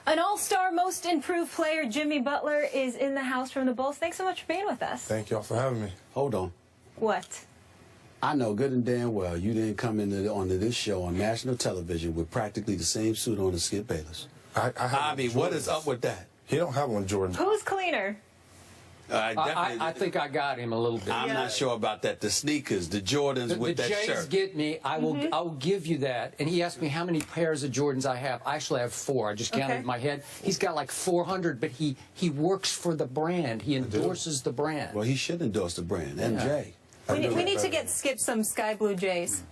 An all-star most improved player, Jimmy Butler, is in the house from the Bulls. Thanks so much for being with us. Thank y'all for having me. Hold on. What? I know good and damn well you didn't come onto this show on national television with practically the same suit on as Skip Bayless. I mean, what is up with that? He don't have one, Jordan. Who's cleaner? I think I got him a little bit. I'm not sure about that. The sneakers, the Jordans with that Jays shirt. Get me. I will give you that. And he asked me how many pairs of Jordans I have. I actually have 4. I just counted in my head. He's got like 400, but he works for the brand. He endorses the brand. Well, he should endorse the brand. MJ. We need to get Skip some sky blue Jays.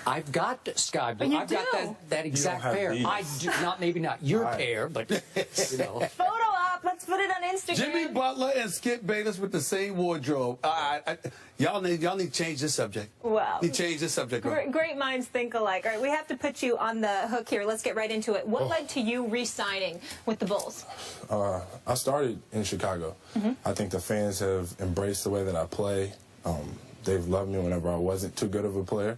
I've got sky blue. I've got that exact pair. These. I do not, maybe not your pair, but you know. Photo op. Let's put it on Instagram. Jimmy Butler and Skip Bayless with the same wardrobe. Y'all need to change this subject. Wow. You change this subject. Great minds think alike. All right, we have to put you on the hook here. Let's get right into it. What led to you re-signing with the Bulls? I started in Chicago. I think the fans have embraced the way that I play. They've loved me whenever I wasn't too good of a player.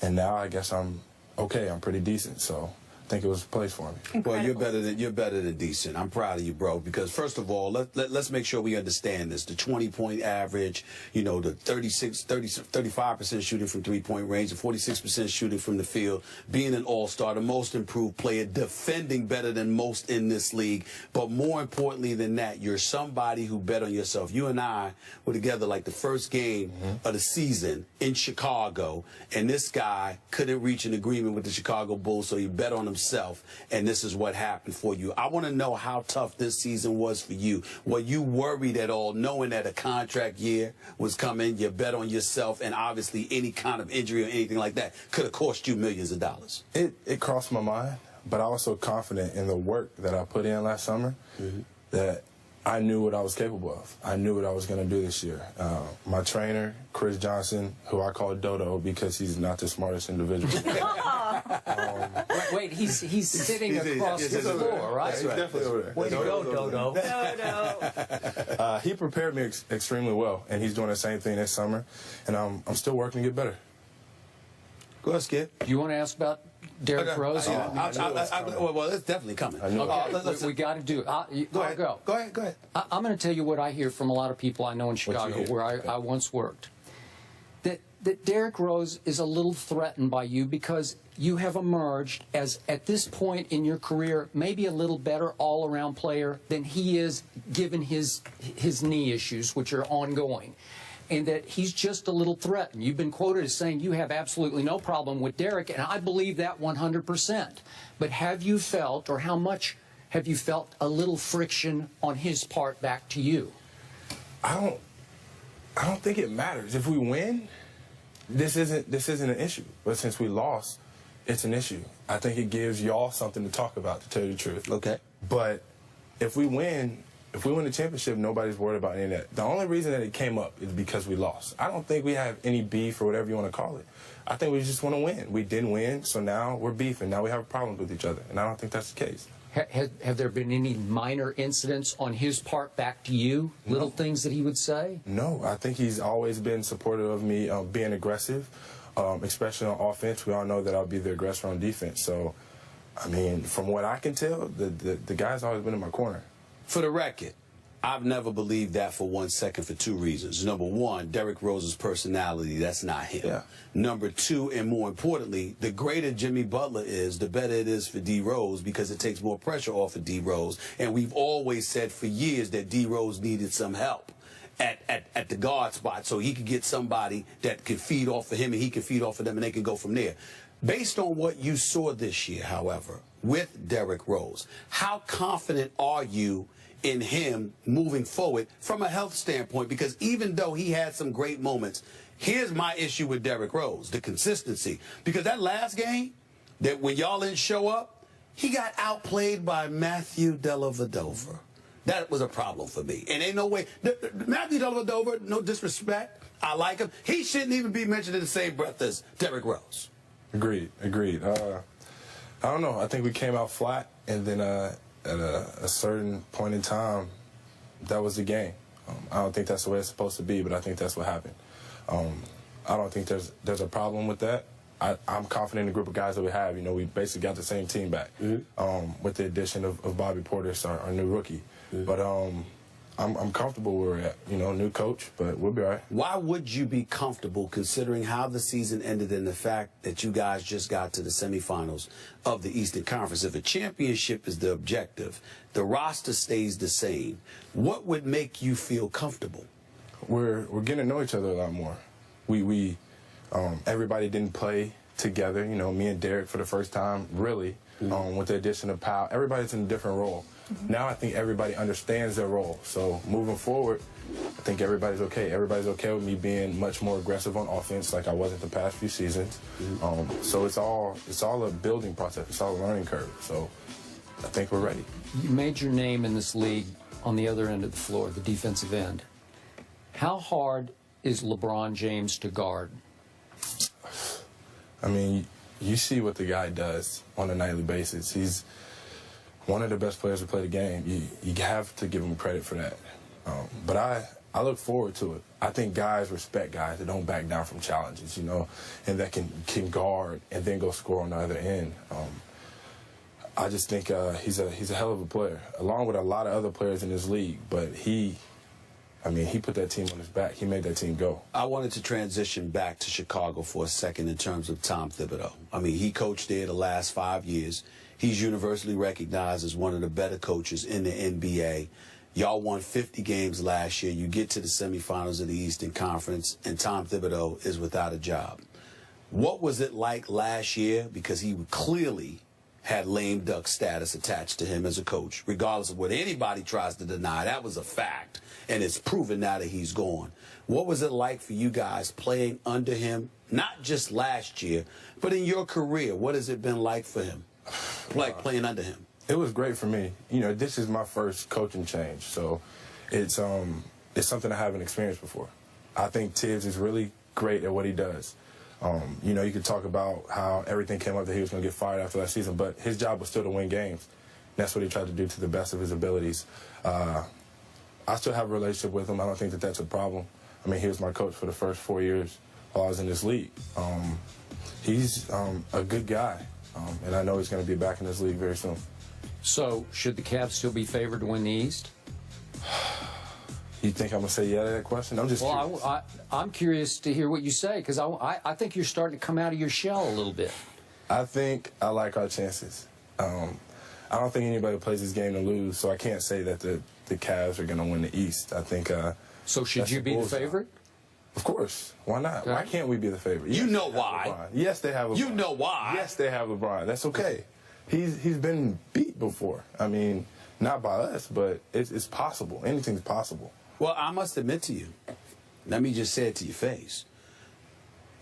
And now I guess I'm okay. I'm pretty decent. So I think it was a place for me. Incredible. Well, you're better than decent. I'm proud of you, bro. Because first of all, let's make sure we understand this. The 20-point average, you know, the 35% shooting from three-point range, the 46% shooting from the field, being an all-star, the most improved player, defending better than most in this league. But more importantly than that, you're somebody who bet on yourself. You and I were together like the first game of the season in Chicago, and this guy couldn't reach an agreement with the Chicago Bulls, so he bet on himself, and this is what happened for you. I want to know how tough this season was for you. Were you worried at all, knowing that a contract year was coming, you bet on yourself, and obviously any kind of injury or anything like that could have cost you millions of dollars? It crossed my mind, but I was so confident in the work that I put in last summer that I knew what I was capable of. I knew what I was going to do this year. My trainer, Chris Johnson, who I call Dodo because he's not the smartest individual. Wait, he's sitting across the floor, right? He's definitely over there. Way to go, Dodo. Dodo. He prepared me extremely well, and he's doing the same thing this summer, and I'm still working to get better. Go ahead, Skip. Do you want to ask about Derrick Rose? Well, it's definitely coming. Okay, we got to do it. Go ahead. Go ahead. I'm going to tell you what I hear from a lot of people I know in Chicago, where I once worked. That Derrick Rose is a little threatened by you because you have emerged as, at this point in your career, maybe a little better all-around player than he is, given his knee issues, which are ongoing. And that he's just a little threatened. You've been quoted as saying you have absolutely no problem with Derrick, and I believe that 100%. But have you felt, or how much have you felt, a little friction on his part back to you? I don't think it matters. If we win, this isn't an issue. But since we lost, it's an issue. I think it gives y'all something to talk about, to tell you the truth. Okay. But if we win the championship, nobody's worried about any of that. The only reason that it came up is because we lost. I don't think we have any beef or whatever you want to call it. I think we just want to win. We didn't win, so now we're beefing. Now we have problems with each other, and I don't think that's the case. Have there been any minor incidents on his part back to you? No. Little things that he would say? No, I think he's always been supportive of me being aggressive, especially on offense. We all know that I'll be the aggressor on defense. So, I mean, from what I can tell, the guy's always been in my corner. For the record, I've never believed that for 1 second for 2 reasons. Number one, Derrick Rose's personality, that's not him. Yeah. Number two, and more importantly, the greater Jimmy Butler is, the better it is for D. Rose because it takes more pressure off of D. Rose. And we've always said for years that D. Rose needed some help at the guard spot so he could get somebody that could feed off of him and he could feed off of them and they can go from there. Based on what you saw this year, however, with Derrick Rose, how confident are you in him moving forward from a health standpoint? Because even though he had some great moments, here's my issue with Derrick Rose, the consistency. Because that last game, that when y'all didn't show up, he got outplayed by Matthew Dellavedova. That was a problem for me. And ain't no way. Matthew Dellavedova, no disrespect, I like him. He shouldn't even be mentioned in the same breath as Derrick Rose. Agreed. I don't know. I think we came out flat, and then at a certain point in time, that was the game. I don't think that's the way it's supposed to be, but I think that's what happened. I don't think there's a problem with that. I'm confident in the group of guys that we have. You know, we basically got the same team back with the addition of Bobby Portis, our new rookie. But I'm comfortable where we're at. You know, new coach, but we'll be all right. Why would you be comfortable considering how the season ended and the fact that you guys just got to the semifinals of the Eastern Conference? If a championship is the objective, the roster stays the same. What would make you feel comfortable? We're getting to know each other a lot more. Everybody didn't play together. You know, me and Derek for the first time, really, with the addition of Powell. Everybody's in a different role. Now I think everybody understands their role. So moving forward, I think everybody's okay. Everybody's okay with me being much more aggressive on offense like I was in the past few seasons. So it's all a building process. It's all a learning curve. So I think we're ready. You made your name in this league on the other end of the floor, the defensive end. How hard is LeBron James to guard? I mean, you see what the guy does on a nightly basis. He's one of the best players to play the game. You have to give him credit for that. But I look forward to it. I think guys respect guys that don't back down from challenges, you know, and that can guard and then go score on the other end. I just think he's a hell of a player, along with a lot of other players in this league. But he put that team on his back. He made that team go. I wanted to transition back to Chicago for a second in terms of Tom Thibodeau. I mean, he coached there the last 5 years. He's universally recognized as one of the better coaches in the NBA. Y'all won 50 games last year. You get to the semifinals of the Eastern Conference, and Tom Thibodeau is without a job. What was it like last year? Because he clearly had lame duck status attached to him as a coach, regardless of what anybody tries to deny. That was a fact, and it's proven now that he's gone. What was it like for you guys playing under him, not just last year, but in your career? What has it been like for him, like playing under him? It was great for me. You know, this is my first coaching change, so it's something I haven't experienced before. I think Tibbs is really great at what he does. You know, you could talk about how everything came up that he was going to get fired after last season, but his job was still to win games. That's what he tried to do to the best of his abilities. I still have a relationship with him. I don't think that that's a problem. I mean, he was my coach for the first 4 years while I was in this league. He's a good guy, and I know he's going to be back in this league very soon. So, should the Cavs still be favored to win the East? You think I'm going to say yeah to that question? I'm just curious. Well, I'm curious to hear what you say, because I think you're starting to come out of your shell a little bit. I think I like our chances. I don't think anybody plays this game to lose, so I can't say that the Cavs are going to win the East. I think. So should you be the favorite? Of course. Why not? Okay. Why can't we be the favorite? You Yes, know they have why. LeBron. Yes, they have LeBron. You know why. Yes, they have LeBron. That's okay. He's been beat before. I mean, not by us, but it's possible. Anything's possible. Well, I must admit to you, let me just say it to your face.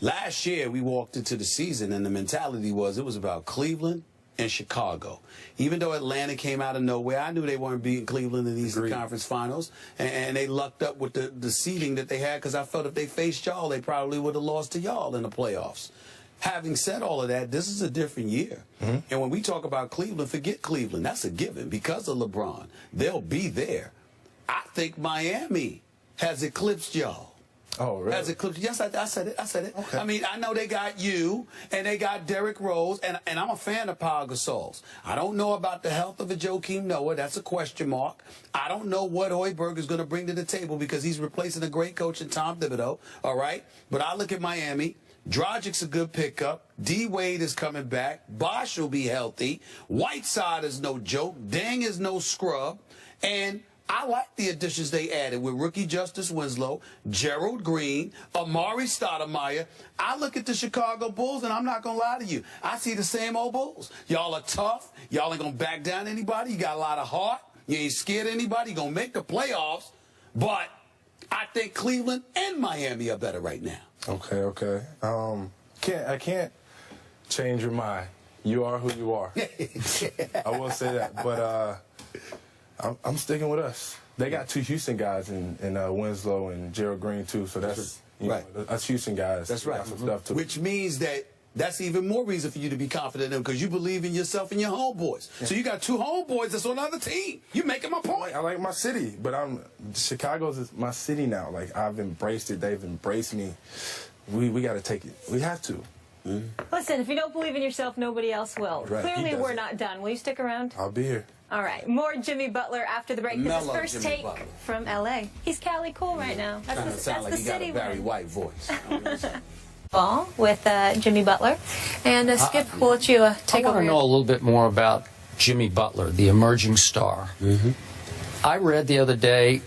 Last year, we walked into the season, and the mentality was it was about Cleveland and Chicago. Even though Atlanta came out of nowhere, I knew they weren't beating Cleveland in the Eastern Conference Finals, and they lucked up with the seeding that they had, because I felt if they faced y'all, they probably would have lost to y'all in the playoffs. Having said all of that, this is a different year. And when we talk about Cleveland, forget Cleveland. That's a given. Because of LeBron, they'll be there. I think Miami has eclipsed y'all. Oh, really? Has eclipsed. Yes, I said it. I said it. Okay. I mean, I know they got you, and they got Derrick Rose, and I'm a fan of Pau Gasol's. I don't know about the health of a Joakim Noah. That's a question mark. I don't know what Hoiberg is going to bring to the table, because he's replacing a great coach in Tom Thibodeau, all right? But I look at Miami. Dragic's a good pickup. D-Wade is coming back. Bosh will be healthy. Whiteside is no joke. Deng is no scrub. And I like the additions they added with rookie Justice Winslow, Gerald Green, Amari Stoudemire. I look at the Chicago Bulls, and I'm not going to lie to you. I see the same old Bulls. Y'all are tough. Y'all ain't going to back down anybody. You got a lot of heart. You ain't scared of anybody. You're going to make the playoffs. But I think Cleveland and Miami are better right now. Okay. I can't change your mind. You are who you are. I will say that. But I'm sticking with us. They got two Houston guys in Winslow and Gerald Green, too. So that's right. Us Houston guys. That's right. Got some stuff too. Which means that's even more reason for you to be confident in them, because you believe in yourself and your homeboys. Yeah. So you got two homeboys that's on another team. You making my point. I like my city, but Chicago's my city now. Like, I've embraced it. They've embraced me. We got to take it. We have to. Listen, if you don't believe in yourself, nobody else will. Right, Clearly, he we're doesn't. not done. Will you stick around? I'll be here. All right, more Jimmy Butler after the break. This is Mellow First Jimmy Take Butler. from L.A. He's Cali cool right now. That's Kind the, of sound like that's he the got city a we're Barry in. White voice. Ball with Jimmy Butler. And Skip, we'll let you take I over. want to know a little bit more about Jimmy Butler, the emerging star. I read the other day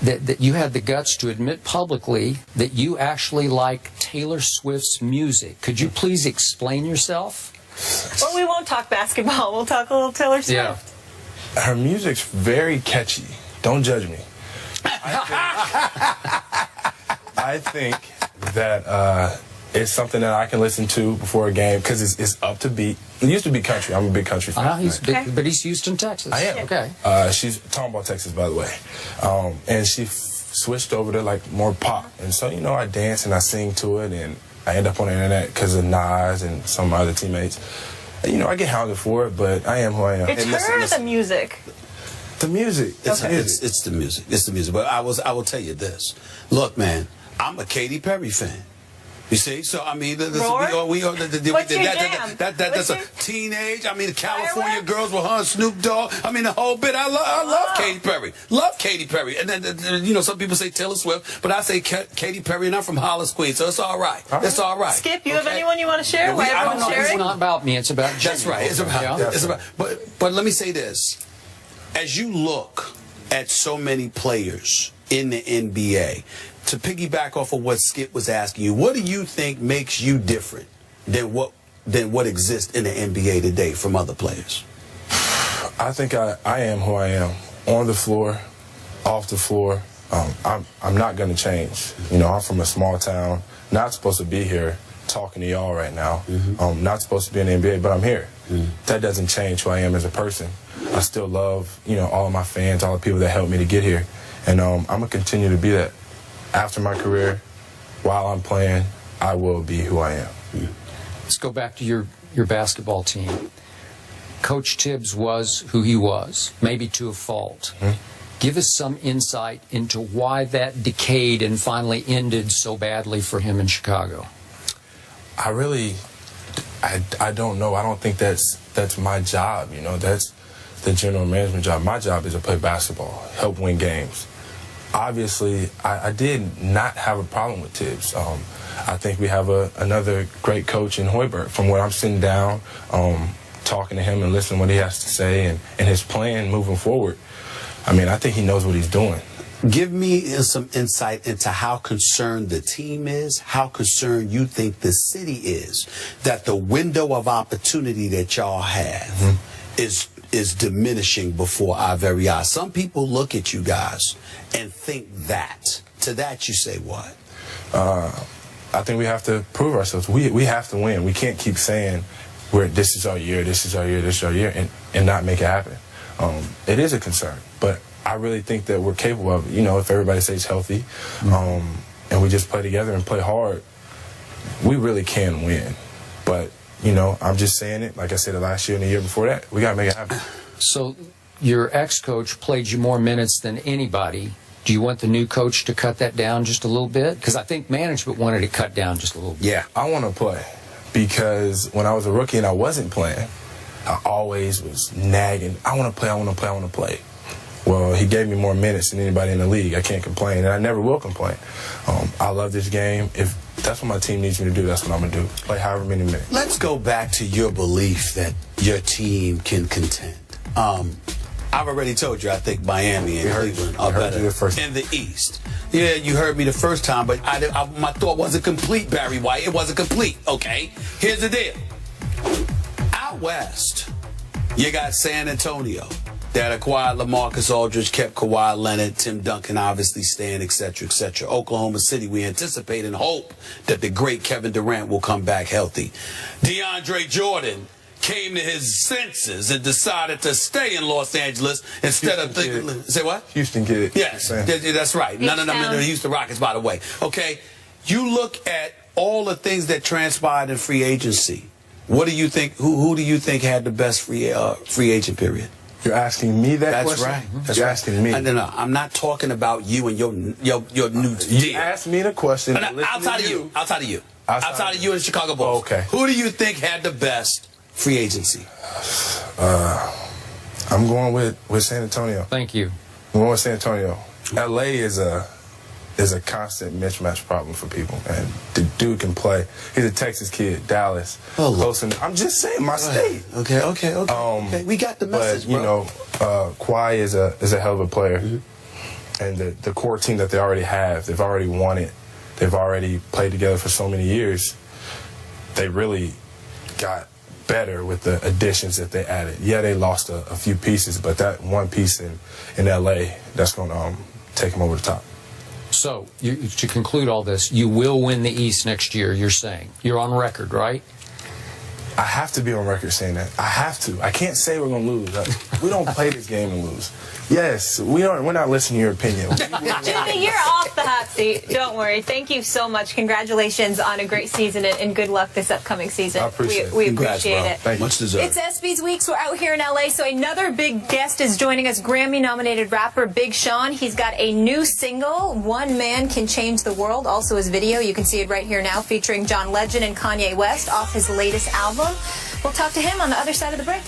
that you had the guts to admit publicly that you actually like Taylor Swift's music. Could you please explain yourself? Well, we won't talk basketball. We'll talk a little Taylor Swift. Yeah. Her music's very catchy. Don't judge me. I think that it's something that I can listen to before a game because it's up to beat. It used to be country. I'm a big country fan. He's big, but he's Houston, Texas. I am. Okay. She's talking about Texas, by the way. And she switched over to like more pop. And so, you know, I dance and I sing to it, and I end up on the internet because of Nas and some of my other teammates. And, you know, I get hounded for it, but I am who I am. It's her or the music? The music. It's the music. It's the music. But I will tell you this. Look, man, I'm a Katy Perry fan. You see? So, I mean, What's your jam? That's a teenage. I mean, the California Fireworks? girls with her and Snoop Dogg. I mean, the whole bit. I love Katy Perry. Love Katy Perry. And then, you know, some people say Taylor Swift, but I say Katy Perry, and I'm from Hollis, Queens, so it's all right. It's all right. Skip, you have anyone you want to share? Why I don't everyone's know. It's sharing? not about me. It's about Jimmy. That's right. It's about. Yeah. It's about. But let me say this: as you look at so many players in the NBA, to piggyback off of what Skip was asking you, what do you think makes you different than what exists in the NBA today from other players? I think I am who I am. On the floor, off the floor. I'm not going to change. You know, I'm from a small town, not supposed to be here talking to y'all right now. Not supposed to be in the NBA, but I'm here. That doesn't change who I am as a person. I still love, you know, all of my fans, all the people that helped me to get here. And I'm going to continue to be that. After my career, while I'm playing, I will be who I am. Let's go back to your basketball team. Coach Tibbs was who he was, maybe to a fault. Give us some insight into why that decayed and finally ended so badly for him in Chicago. I don't know. I don't think that's my job. You know, that's the general management job. My job is to play basketball, help win games. Obviously, I did not have a problem with Tibbs. I think we have another great coach in Hoiberg. From where I'm sitting down, talking to him and listening to what he has to say and his plan moving forward, I mean, I think he knows what he's doing. Give me some insight into how concerned the team is, how concerned you think the city is, that the window of opportunity that y'all have is diminishing before our very eyes. Some people look at you guys and think that. To that you say what? I think we have to prove ourselves. We have to win. We can't keep saying this is our year, this is our year, this is our year, and not make it happen. It is a concern, but I really think that we're capable of it. You know, if everybody stays healthy and we just play together and play hard, we really can win. But, you know, I'm just saying it, like I said, the last year and the year before that, we got to make it happen. So your ex-coach played you more minutes than anybody. Do you want the new coach to cut that down just a little bit? Because I think management wanted to cut down just a little bit. Yeah, I want to play because when I was a rookie and I wasn't playing, I always was nagging, I want to play, I want to play, I want to play. Well, he gave me more minutes than anybody in the league. I can't complain, and I never will complain. I love this game. If that's what my team needs me to do, that's what I'm going to do. Play however many minutes. Let's go back to your belief that your team can contend. I've already told you I think Miami and Cleveland are better in the East. Yeah, you heard me the first time, but my thought wasn't complete, Barry White. It wasn't complete, okay? Here's the deal. Out West, you got San Antonio that acquired LaMarcus Aldridge, kept Kawhi Leonard, Tim Duncan obviously staying, etc., etc. Oklahoma City, we anticipate and hope that the great Kevin Durant will come back healthy. DeAndre Jordan came to his senses and decided to stay in Los Angeles instead of thinking. Say what? Houston get it. Yes, that's right. No, the Houston Rockets, by the way. Okay, you look at all the things that transpired in free agency. What do you think? Who do you think had the best free agent period? You're asking me that That's question? right. That's You're right. asking me. No, I'm not talking about you and your new You deal. asked me the question. Outside of you. Outside of you and the Chicago Bulls. Okay. Who do you think had the best free agency? I'm going with San Antonio. Thank you. I'm going with San Antonio. LA is a constant mismatch problem for people, and the dude can play. He's a Texas kid, Dallas. Oh, close enough. I'm just saying, my state. Okay. We got the message, but, you know, Kawhi is a hell of a player. And the core team that they already have, they've already won it. They've already played together for so many years. They really got better with the additions that they added. Yeah, they lost a few pieces, but that one piece in LA, that's going to take them over the top. So, to conclude all this, you will win the East next year, you're saying. You're on record, right? I have to be on record saying that. I have to. I can't say we're going to lose. We don't play this game and lose. Yes, we're not listening to your opinion. Jimmy, you're off the hot seat. Don't worry. Thank you so much. Congratulations on a great season and good luck this upcoming season. I appreciate it. We Congrats, appreciate bro. it. Thank you. Much deserved. It's ESPY's Weeks. We're out here in LA, so another big guest is joining us, Grammy-nominated rapper Big Sean. He's got a new single, One Man Can Change the World, also his video. You can see it right here now, featuring John Legend and Kanye West off his latest album. We'll talk to him on the other side of the break.